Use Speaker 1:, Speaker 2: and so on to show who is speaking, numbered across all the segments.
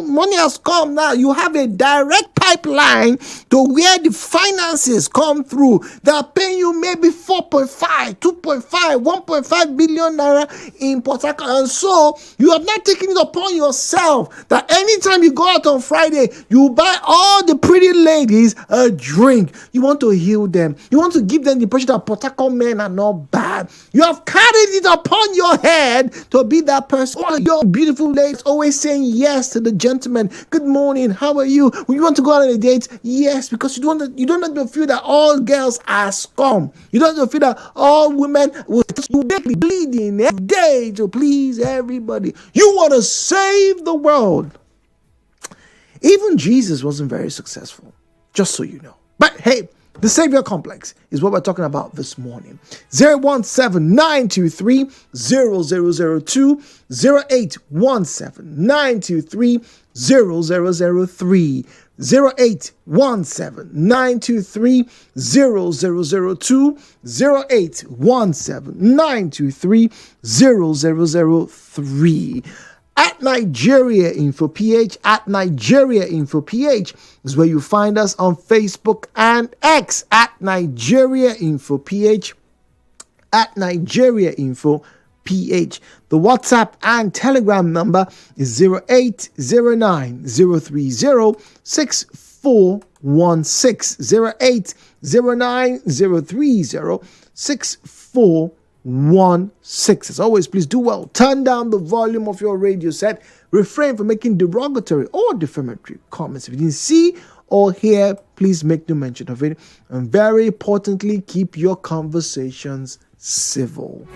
Speaker 1: money has come now. You have a direct pipeline to where the finances come through. They are paying you maybe 4.5, 2.5, 1.5 billion naira in Port Harcourt. And so you have not taken it upon yourself that anytime you go out on Friday, you buy all the pretty ladies a drink. You want to heal them. You want to give them the impression that Port Harcourt men are not bad. You have carried it upon your head to be that person. Oh, your beautiful ladies always saying yes to the gentleman. Good morning. How are you? You want to go out on a date? Yes, because you don't have to feel that all girls are scum. You don't have to feel that all women will be bleeding every day to please everybody. You want to save the world. Even Jesus wasn't very successful, just so you know. But hey, the Saviour complex is what we're talking about this morning. 017-923-0002, 0817-923-0003, 0817-923-0002, 0817-923-0003. At Nigeria Info PH, at Nigeria Info PH is where you find us on Facebook and X, at Nigeria Info PH, at Nigeria Info PH. The WhatsApp and Telegram number is 0809-030-6416, 0809-030-6416. As always, please do well. Turn down the volume of your radio set. Refrain from making derogatory or defamatory comments. If you didn't see or hear, please make no mention of it. And very importantly, keep your conversations civil.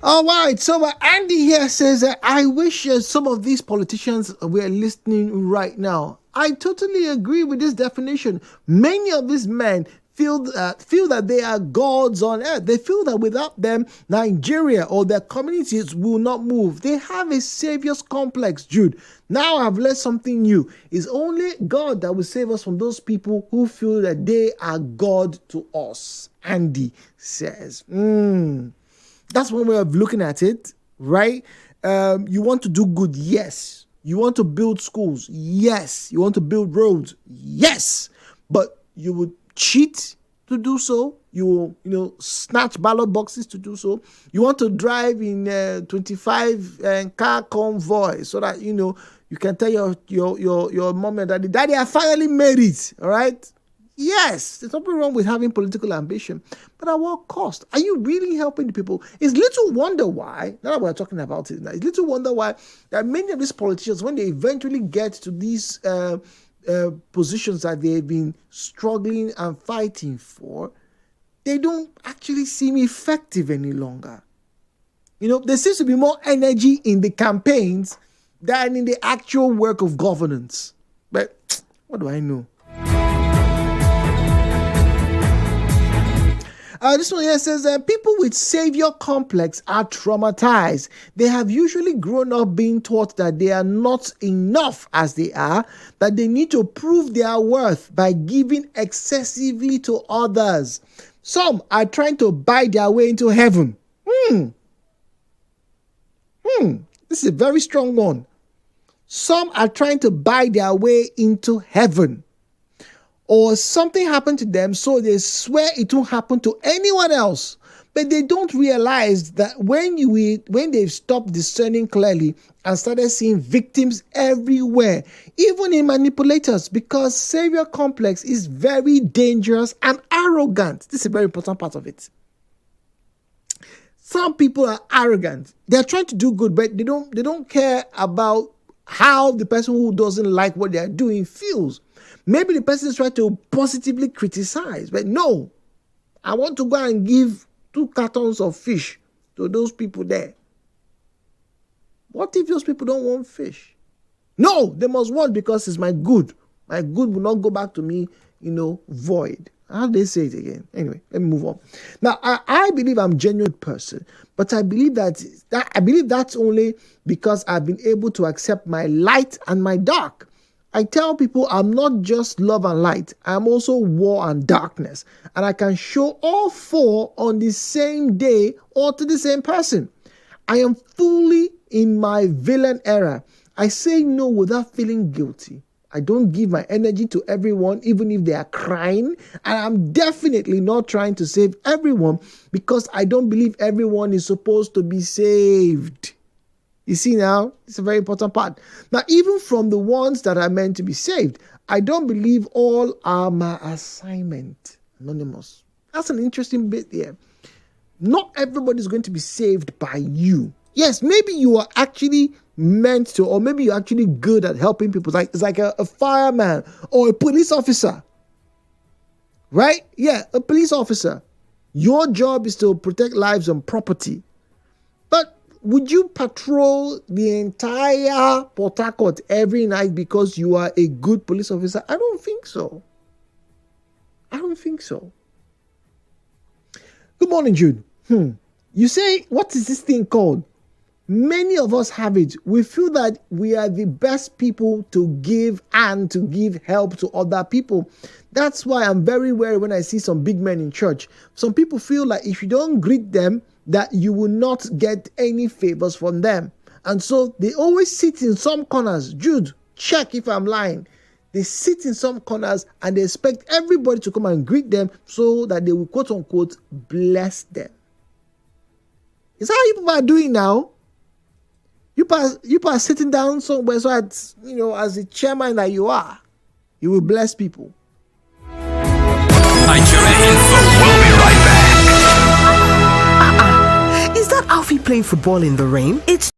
Speaker 1: All right, so Andy here says, I wish some of these politicians were listening right now. I totally agree with this definition. Many of these men feel that they are gods on earth. They feel that without them, Nigeria or their communities will not move. They have a savior's complex, Jude. Now I've learned something new. It's only God that will save us from those people who feel that they are God to us. Andy says. That's one way of looking at it, right? You want to do good, yes. You want to build schools, yes. You want to build roads, yes. But you would cheat to do so. You will, snatch ballot boxes to do so. You want to drive in 25 car convoy so that you can tell your mom and daddy, I finally made it. All right. Yes, there's nothing wrong with having political ambition, but at what cost? Are you really helping the people? It's little wonder why, now that we're talking about it now, it's little wonder why that many of these politicians, when they eventually get to these positions that they've been struggling and fighting for, they don't actually seem effective any longer. There seems to be more energy in the campaigns than in the actual work of governance. But what do I know? This one here says people with savior complex are traumatized. They have usually grown up being taught that they are not enough as they are, that they need to prove their worth by giving excessively to others. Some are trying to buy their way into heaven. This is a very strong one. Some are trying to buy their way into heaven. Or something happened to them, so they swear it won't happen to anyone else. But they don't realize that when they've stopped discerning clearly and started seeing victims everywhere, even in manipulators, because savior complex is very dangerous and arrogant. This is a very important part of it. Some people are arrogant. They're trying to do good, but they don't care about how the person who doesn't like what they're doing feels. Maybe the person is trying to positively criticize, but no, I want to go and give 2 cartons of fish to those people there. What if those people don't want fish? No, they must want because it's my good. My good will not go back to me, void. How do they say it again? Anyway, let me move on. Now, I believe I'm a genuine person, but I believe that's only because I've been able to accept my light and my dark. I tell people I'm not just love and light, I'm also war and darkness. And I can show all four on the same day or to the same person. I am fully in my villain era. I say no without feeling guilty. I don't give my energy to everyone, even if they are crying. And I'm definitely not trying to save everyone because I don't believe everyone is supposed to be saved. You see now, it's a very important part. Now, even from the ones that are meant to be saved, I don't believe all are my assignment. Anonymous. That's an interesting bit there. Not everybody is going to be saved by you. Yes, maybe you are actually meant to, or maybe you're actually good at helping people. It's like a fireman or a police officer, right? Yeah, a police officer. Your job is to protect lives and property. But would you patrol the entire Port Harcourt every night because you are a good police officer? I don't think so. I don't think so. Good morning, Jude. You say, what is this thing called? Many of us have it. We feel that we are the best people to give and to give help to other people. That's why I'm very wary when I see some big men in church. Some people feel like if you don't greet them, that you will not get any favors from them. And so they always sit in some corners. Jude, check if I'm lying. They sit in some corners and they expect everybody to come and greet them so that they will quote unquote bless them. Is that how people are doing now? You are sitting down somewhere so that, as a chairman that you are, you will bless people.
Speaker 2: Nigeria Info. We'll be right back.
Speaker 3: Is that Alfie playing football in the rain? It's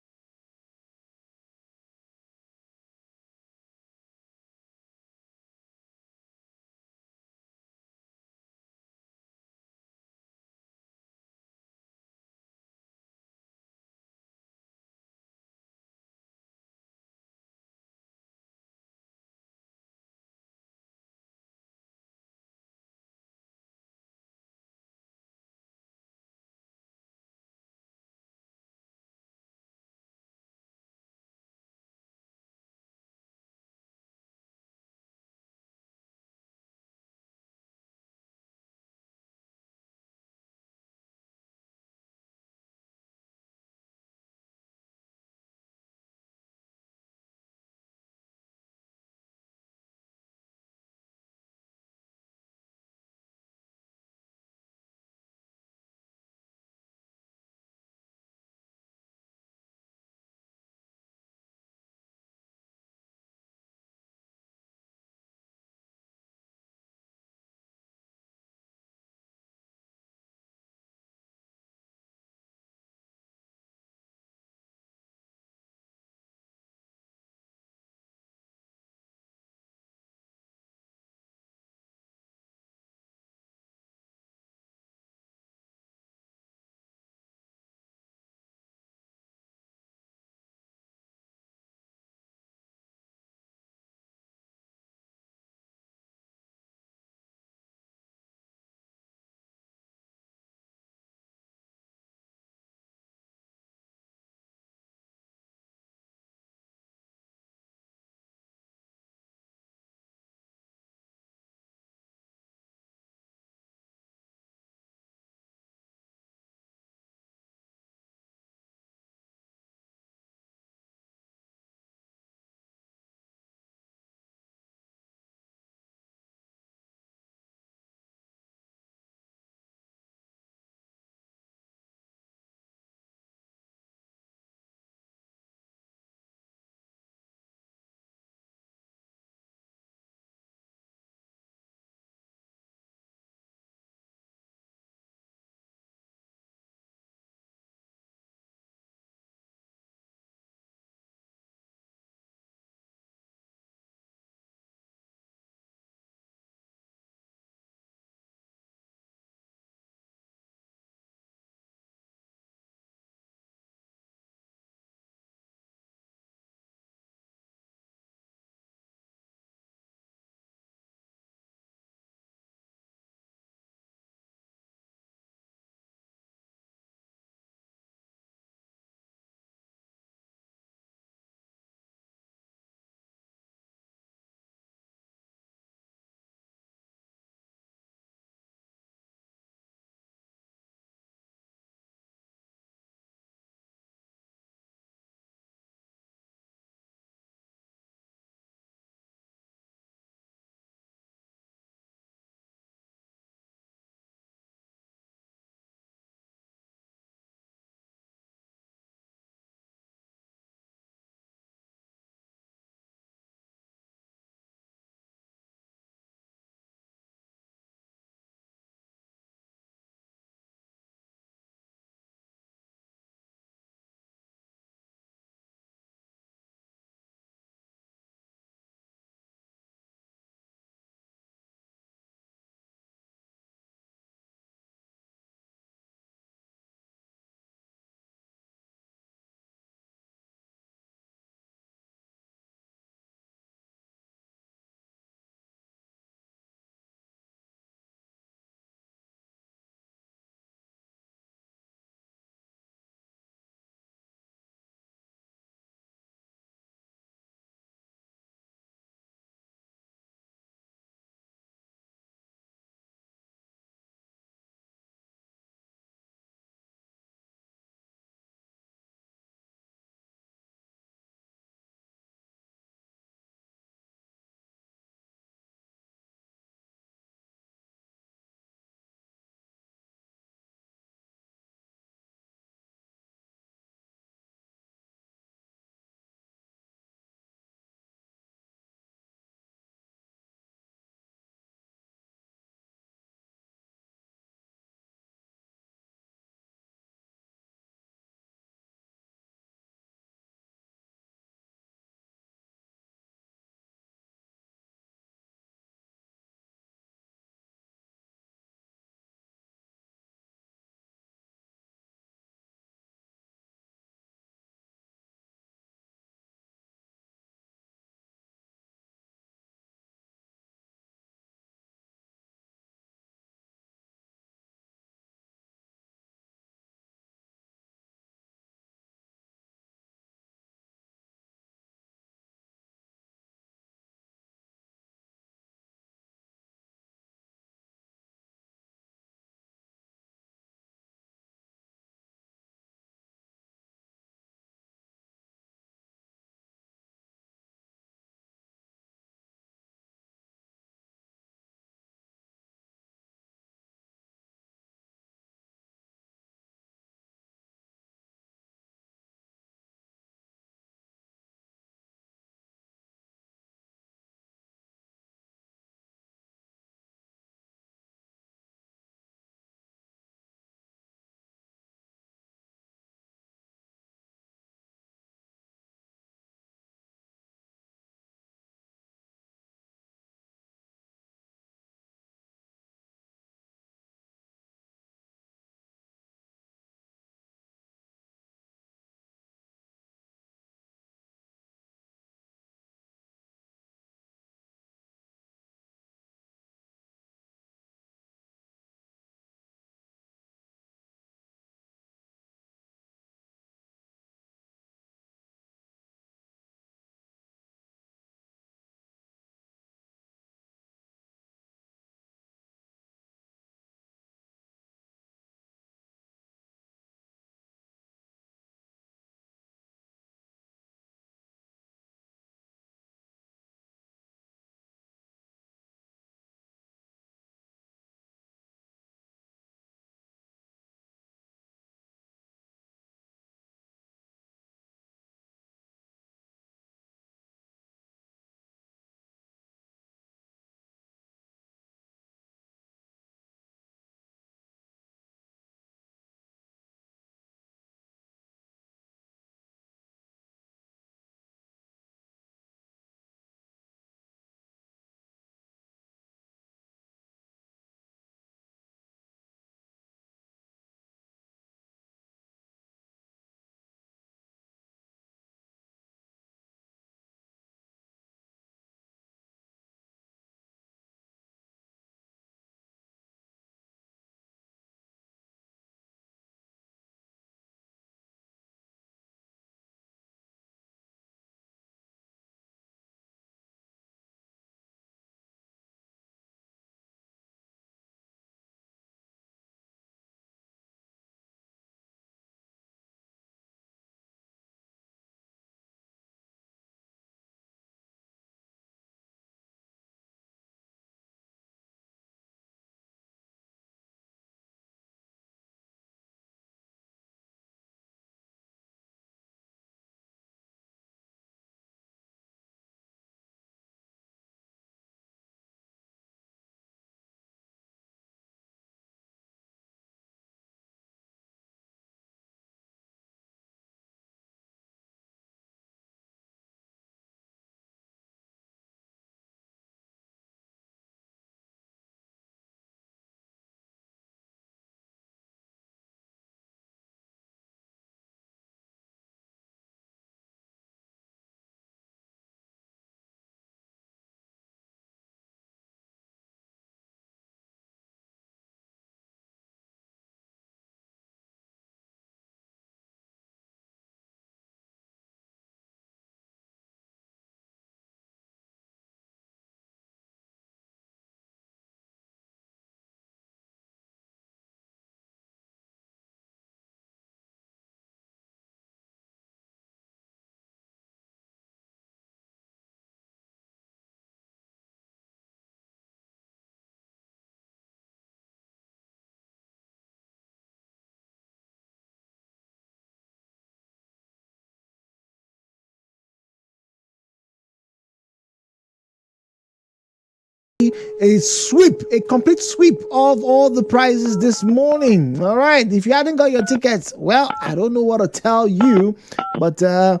Speaker 1: a complete sweep of all the prizes this morning. All right, if you hadn't got your tickets, well, I don't know what to tell you, but I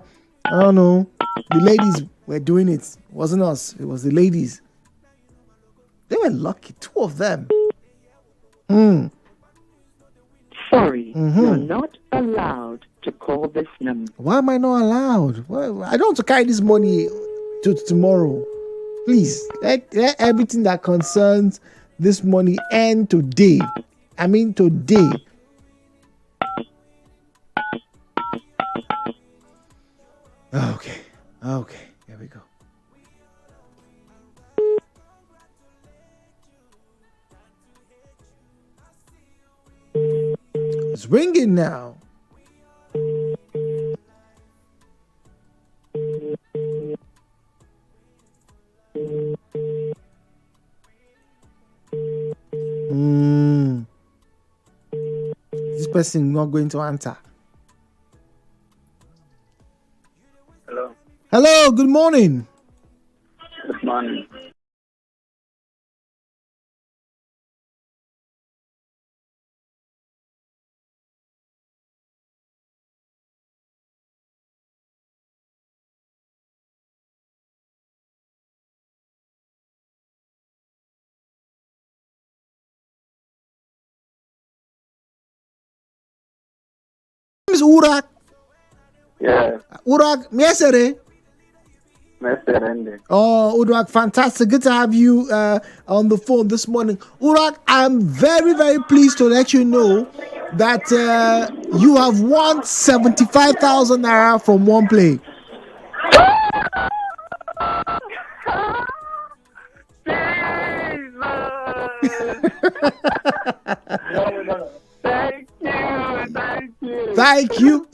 Speaker 1: don't know. The ladies were doing it. It wasn't us. It was the ladies. They were lucky, 2 of them.
Speaker 4: Sorry, you're not allowed to call this number.
Speaker 1: Why am I not allowed? Well, I don't want to carry this money to tomorrow. Please, let everything that concerns this money end today. I mean today. Okay, here we go. It's ringing now. This person not going to answer. Hello, good morning.
Speaker 5: Good morning.
Speaker 1: Miss Urak.
Speaker 5: Yeah,
Speaker 1: Urak, yesterday.
Speaker 5: Mr. Randy.
Speaker 1: Oh, Urak, fantastic. Good to have you on the phone this morning. Urak, I'm very, very pleased to let you know that you have won 75,000 naira from one play. Thank you,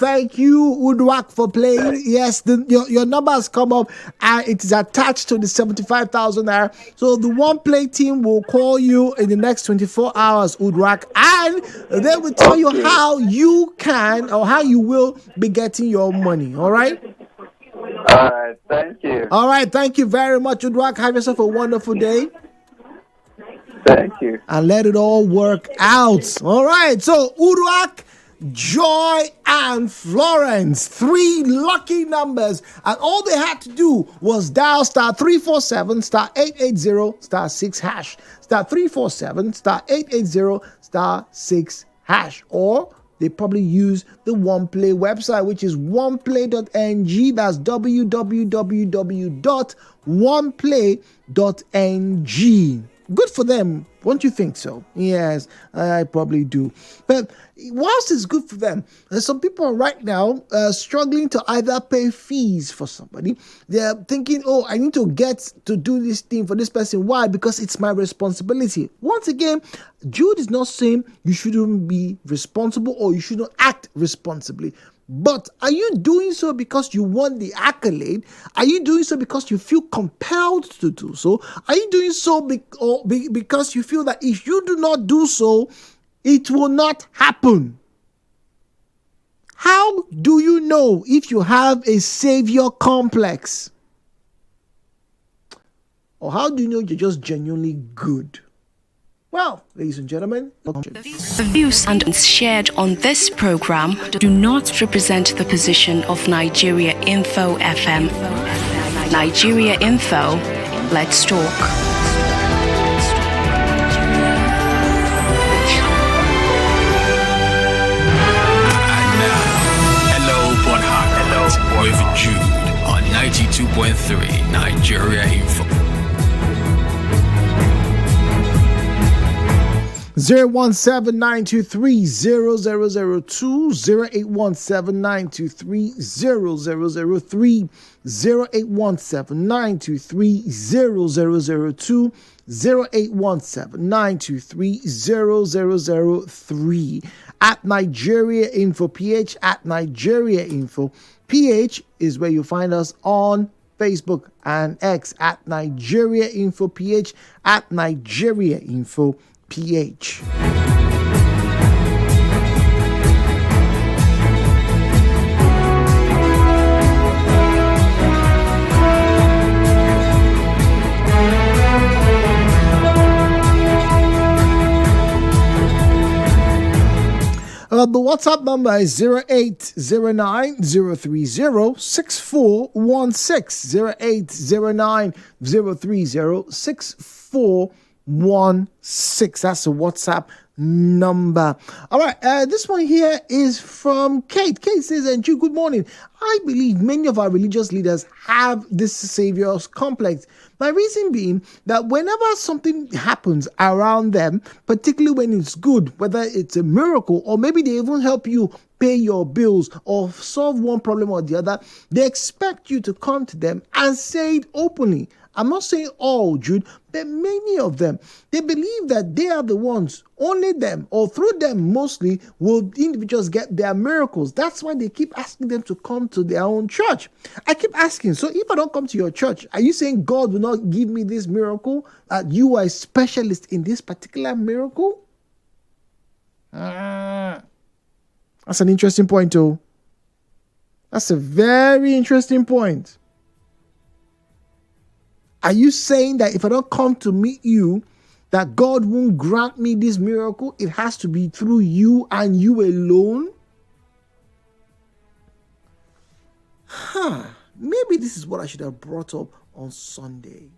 Speaker 1: Udwak, for playing. Yes, your number has come up and it is attached to the 75,000 naira. So the one play team will call you in the next 24 hours, Udwak, and they will tell you how you can or how you will be getting your money. All right?
Speaker 5: All right, thank you.
Speaker 1: All right, thank you very much, Udwak. Have yourself a wonderful day.
Speaker 5: Thank you.
Speaker 1: And let it all work out. All right, so Udwak, Joy, and Florence, 3 lucky numbers, and all they had to do was dial star 347 star 880 star 6 hash, star 347 star 880 star 6 hash, or they probably use the OnePlay website, which is oneplay.ng. That's www.oneplay.ng. Good for them. Won't you think so? Yes, I probably do. But whilst it's good for them, some people are right now struggling to either pay fees for somebody. They're thinking, oh, I need to get to do this thing for this person. Why? Because it's my responsibility. Once again, Jude is not saying you shouldn't be responsible or you shouldn't act responsibly. But are you doing so because you want the accolade? Are you doing so because you feel compelled to do so? Are you doing so because you feel that if you do not do so, it will not happen? How do you know if you have a savior complex? Or how do you know you're just genuinely good? Well, ladies and gentlemen,
Speaker 6: the views and shared on this program do not represent the position of Nigeria Info FM. Nigeria Info, let's talk.
Speaker 2: With Jude on 92.3 Nigeria Info.
Speaker 1: 017-923-0002, 0817923-0003, 0817923-0002, 0817923-0003. At Nigeria Info PH, at Nigeria Info PH is where you find us on Facebook and X, at Nigeria Info PH, at Nigeria Info PH. The WhatsApp number is 0809-030-6416. 0809-030-6416. That's the WhatsApp number. All right, this one here is from Kate. Kate says, and Jude, good morning. I believe many of our religious leaders have this Saviour's complex. My reason being that whenever something happens around them, particularly when it's good, whether it's a miracle or maybe they even help you pay your bills or solve one problem or the other, they expect you to come to them and say it openly. I'm not saying all, Jude, but many of them, they believe that they are the ones, only them, or through them mostly, will individuals get their miracles. That's why they keep asking them to come to their own church. I keep asking, so if I don't come to your church, are you saying God will not give me this miracle? You are a specialist in this particular miracle? That's an interesting point, too. That's a very interesting point. Are you saying that if I don't come to meet you, that God won't grant me this miracle? It has to be through you and you alone? Maybe this is what I should have brought up on Sunday.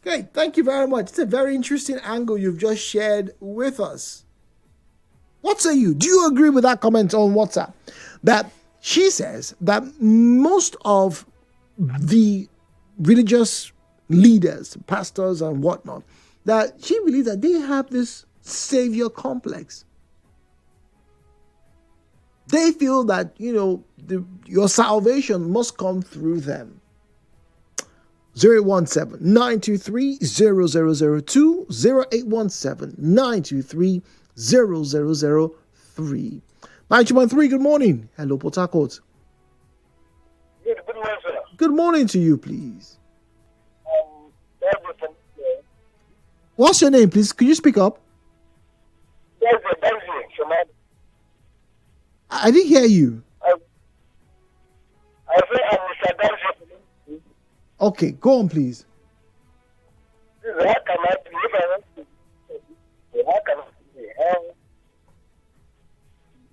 Speaker 1: Okay, thank you very much. It's a very interesting angle you've just shared with us. What say you? Do you agree with that comment on WhatsApp? That she says that most of the religious leaders, pastors and whatnot, that she believes that they have this Saviour complex. They feel that, your salvation must come through them. 017-923-0002, 0817-923-0003. 92.3, good morning. Hello, Port Harcourt.
Speaker 7: Good morning, sir.
Speaker 1: Good morning to you, please. What's your name, please? Could you speak up? I didn't hear you.
Speaker 7: I say I'm Mr. Danzi.
Speaker 1: Okay, go on, please.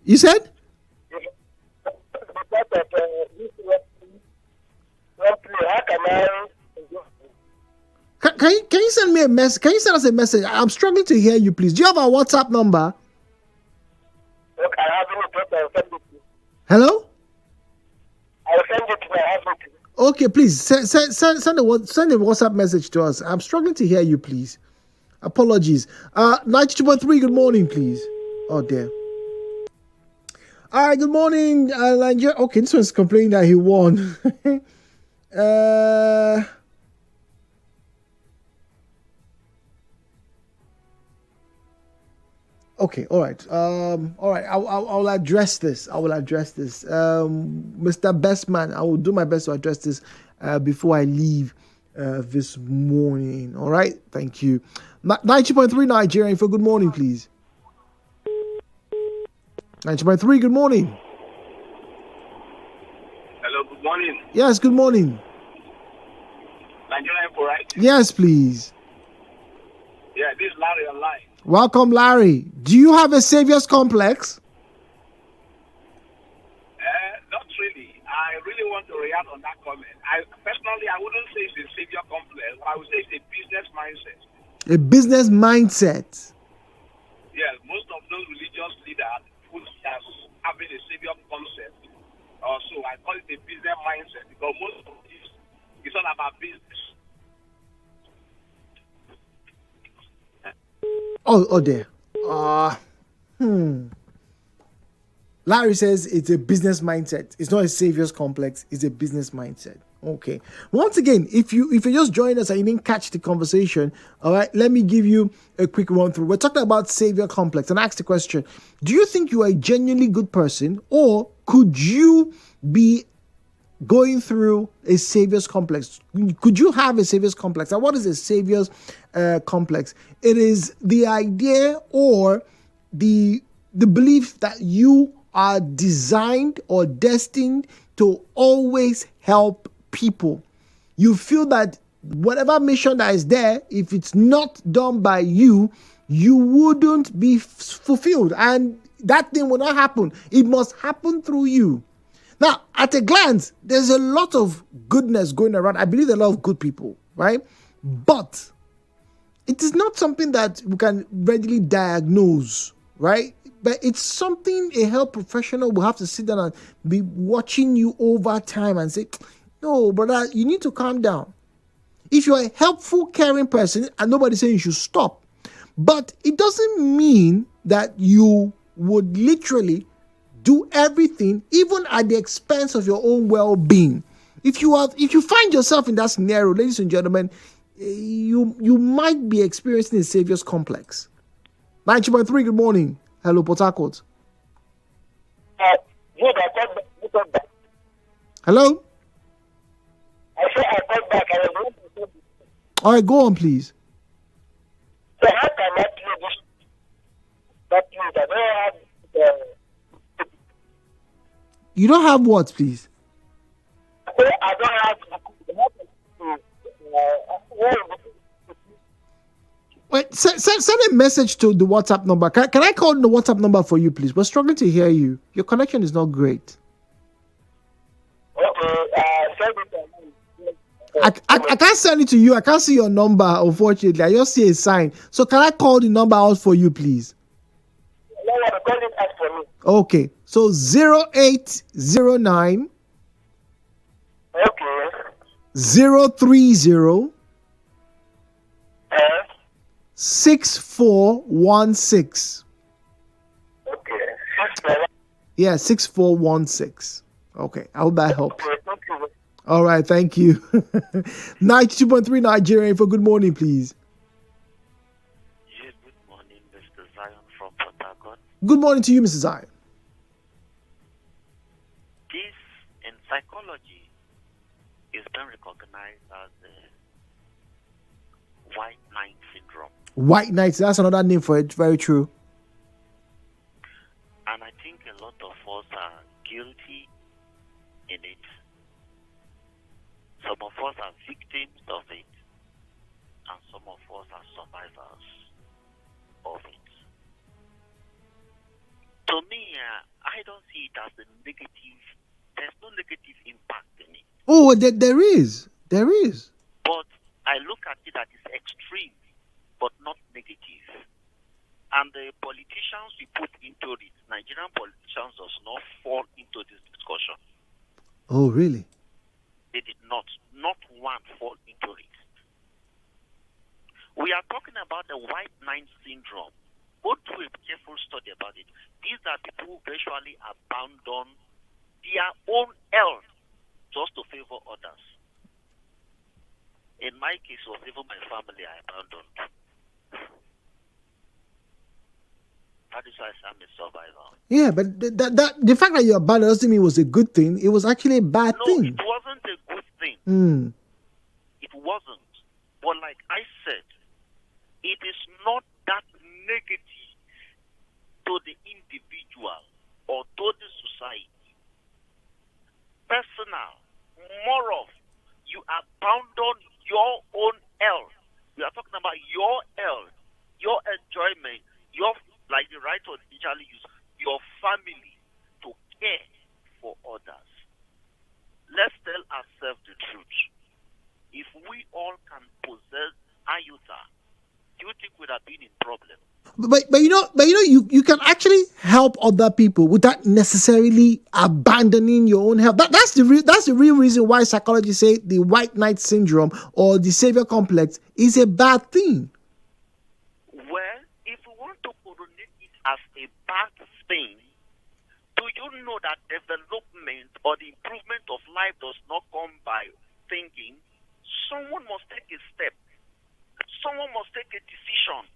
Speaker 1: You said? Can you send me a message? Can you send us a message? I'm struggling to hear you, please. Do you have our WhatsApp number?
Speaker 7: Look, I have it.
Speaker 1: Hello?
Speaker 7: I'll send it to my husband.
Speaker 1: Okay, please send a WhatsApp message to us. I'm struggling to hear you, please. Apologies. 92.3, good morning, please. Oh, dear. All right, good morning, Nigeria. Okay, this one's complaining that he won. Okay, all right. I'll address this. Mr. Bestman, I will do my best to address this before I leave this morning. All right, thank you. 90.3 Nigeria Info, good morning, please. 90.3, good morning.
Speaker 7: Hello, good morning.
Speaker 1: Yes, good morning.
Speaker 7: Nigeria Info, right?
Speaker 1: Yes, please.
Speaker 7: Yeah, this is Larry online.
Speaker 1: Welcome, Larry. Do you have a Saviour's complex?
Speaker 7: Not really. I really want to react on that comment. Personally, I wouldn't say it's a Saviour complex. I would say it's a business mindset.
Speaker 1: A business mindset.
Speaker 7: Yes, most of those religious leaders put as having a Saviour concept. So I call it a business mindset because most of this is all about business.
Speaker 1: Oh dear. Larry says it's a business mindset. It's not a Saviour's complex. It's a business mindset. Okay. Once again, if you just joined us and you didn't catch the conversation, all right, let me give you a quick run through. We're talking about Saviour complex, and I asked the question: do you think you are a genuinely good person, or could you be going through a Saviour's complex? Could you have a Saviour's complex? And what is a Saviour's complex? It is the idea or the belief that you are designed or destined to always help people. You feel that whatever mission that is there, if it's not done by you, you wouldn't be fulfilled. And that thing will not happen. It must happen through you. Now, at a glance, there's a lot of goodness going around. I believe there are a lot of good people, right? But it is not something that we can readily diagnose, right? But it's something a health professional will have to sit down and be watching you over time and say, no, brother, you need to calm down. If you're a helpful, caring person, and nobody's saying you should stop, but it doesn't mean that you would literally do everything, even at the expense of your own well-being. If you find yourself in that scenario, ladies and gentlemen, you might be experiencing a Saviour's complex. 92.3, good morning. Hello, Port Harcourt. Hello?
Speaker 8: I said I called back and I'm going to.
Speaker 1: All right, go on, please.
Speaker 8: So how can I play this? That means I don't have
Speaker 1: You don't have what, please?
Speaker 8: I don't have
Speaker 1: Wait, send a message to the WhatsApp number. Can I call the WhatsApp number for you, please? We're struggling to hear you. Your connection is not great. I can't send it to you. I can't see your number, unfortunately. I just see a sign. So can I call the number out for you, please?
Speaker 8: Call it out for me.
Speaker 1: Okay. So 0809
Speaker 8: Okay.
Speaker 1: 030 6416.
Speaker 8: Okay.
Speaker 1: Yeah, 6416. Okay. I hope that helps.
Speaker 8: Okay, thank you.
Speaker 1: All right, thank you. 92.3 Nigeria Info. Good morning, please.
Speaker 9: Yes, good morning, Mr. Zion from Port Harcourt.
Speaker 1: Good morning to you, Mrs. Zion.
Speaker 9: This in psychology is then recognized as the white knight syndrome.
Speaker 1: White knights, that's another name for it. Very true.
Speaker 9: And I think a lot of us are guilty in it. Some of us are victims of it, and some of us are survivors of it. To me, I don't see it as a negative. There's no negative impact in it.
Speaker 1: Oh, there is. There is.
Speaker 9: But I look at it as extreme, but not negative. And the politicians we put into it, Nigerian politicians, does not fall into this discussion.
Speaker 1: Oh, really?
Speaker 9: They did not one fall into it. We are talking about the white knight syndrome. Go do a careful study about it. These are people who virtually abandon their own health just to favor others. In my case, it was even my family I abandoned. That is why I'm a survivor.
Speaker 1: Yeah, but the fact that you abandoned doesn't mean it was a good thing. It was actually a bad thing.
Speaker 9: No, it wasn't a good thing. It wasn't. But like I said, it is not that negative to the individual or to the society. Personal, more of you abandon your own health. We are talking about your health, your enjoyment, your, like the right word usually use, your family to care for others. Let's tell ourselves the truth. If we all can possess iota, do you think we'd have been in problem?
Speaker 1: But you can actually help other people without necessarily abandoning your own health. That's the real reason why psychologists say the white knight syndrome or the savior complex is a bad thing.
Speaker 9: Well, if we want to coronate it as a bad thing, do you know that development or the improvement of life does not come by thinking? Someone must take a step. Someone must take a decision.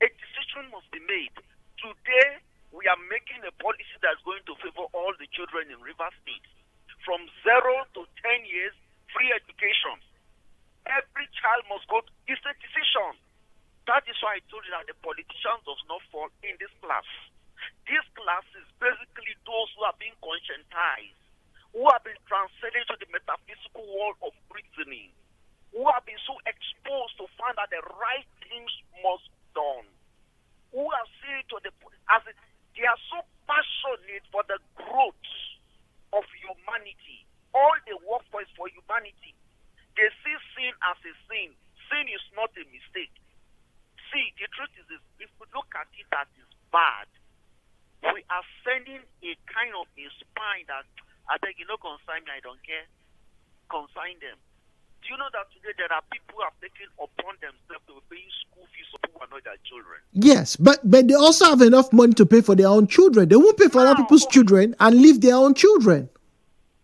Speaker 9: A decision must be made. Today, we are making a policy that's going to favor all the children in River State. From 0 to 10 years, free education. Every child must go. It's a decision. That is why I told you that the politicians does not fall in this class. This class is basically those who are being conscientized, who have been translated to the metaphysical world of reasoning, who have been so exposed to find that the right things must be done, who have seen to the as They are so passionate for the growth of humanity. All they work for is for humanity. They see sin as a sin. Sin is not a mistake. See, the truth is this, if we look at it as is bad, we are sending a kind of a spine that, I think, consign me, I don't care. Consign them. Do you know that today there are people who have taken upon themselves to pay school fees for people who are not their children?
Speaker 1: Yes, but they also have enough money to pay for their own children. They won't pay for other people's children and leave their own children.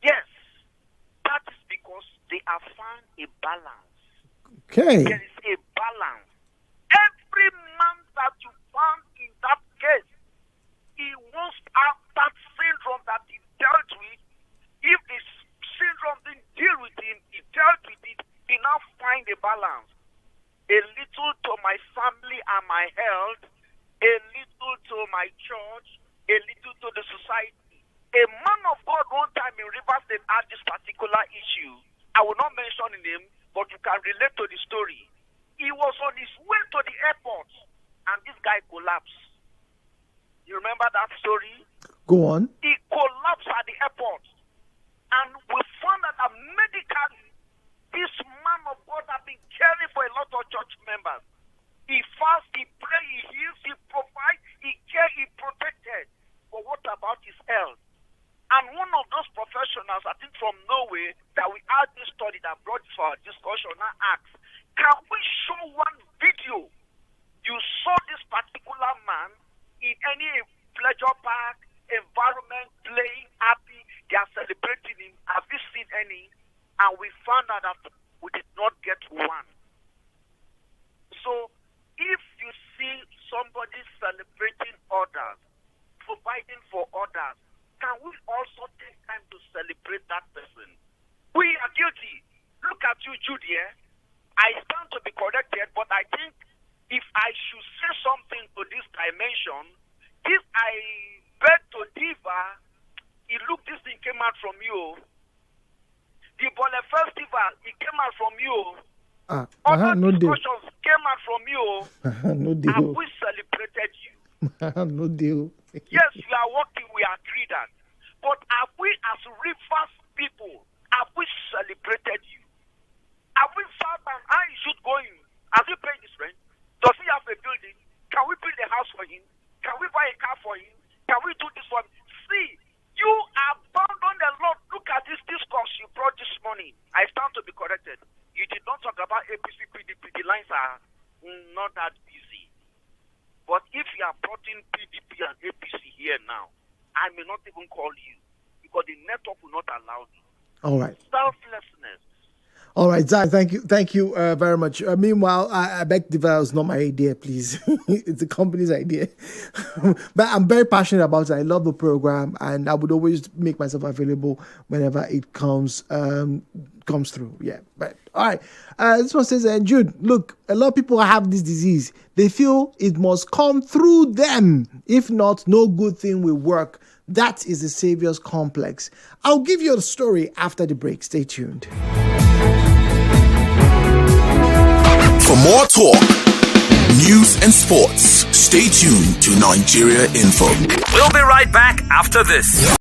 Speaker 9: Yes. That is because they have found a balance.
Speaker 1: Okay.
Speaker 9: There is a balance. Every man that you found in that case, he wants to have that syndrome that he dealt with. If the syndrome didn't deal with him, he dealt with it, he now find a balance. A little to my family and my health, a little to my church, a little to the society. A man of God one time in Rivers State had this particular issue. I will not mention his name, but you can relate to the story. He was on his way to the airport, and this guy collapsed. You remember that story?
Speaker 1: Go on.
Speaker 9: He collapsed at the airport. And we found out that medically, this man of God had been caring for a lot of church members. He fasts, he prays, he heals, he provides, he cares, he protected. But what about his health? And one of those professionals, I think from Norway, that we had this study that brought this for our discussion, now asked, can we show one video? You saw this particular man in any pleasure park, environment, playing, happy, they are celebrating him. Have you seen any? And we found out that we did not get one. So, if you see somebody celebrating others, providing for others, can we also take time to celebrate that person? We are guilty. Look at you, Jude, here. I stand to be corrected, but I think if I should say something to this dimension, if I beg to differ, look, this thing came out from you. The Bole Festival, it came out from you. Other discussions came out from you.
Speaker 1: No deal.
Speaker 9: Have we celebrated you?
Speaker 1: No deal.
Speaker 9: Yes, you are working, we agree that. But have we, as Rivers people, have we celebrated you? Have we sat down, how he should go in? Has he paid his rent? Does he have a building? Can we build a house for him? Can we buy a car for him? Can we do this for him? See, you abandoned a lot. Look at this discourse you brought this morning. I stand to be corrected. You did not talk about APC, PDP. The lines are not that busy. But if you are brought in PDP and APC here now, I may not even call you because the network will not allow you.
Speaker 1: All right.
Speaker 9: Selflessness.
Speaker 1: All right, Zach, thank you very much. Meanwhile, I beg to differ, it's not my idea, please. It's the company's idea. But I'm very passionate about it. I love the program, and I would always make myself available whenever it comes through. Yeah, but all right. This one says, Jude, look, a lot of people have this disease. They feel it must come through them. If not, no good thing will work. That is the Saviour's complex. I'll give you a story after the break. Stay tuned.
Speaker 2: For more talk, news and sports, stay tuned to Nigeria Info.
Speaker 10: We'll be right back after this.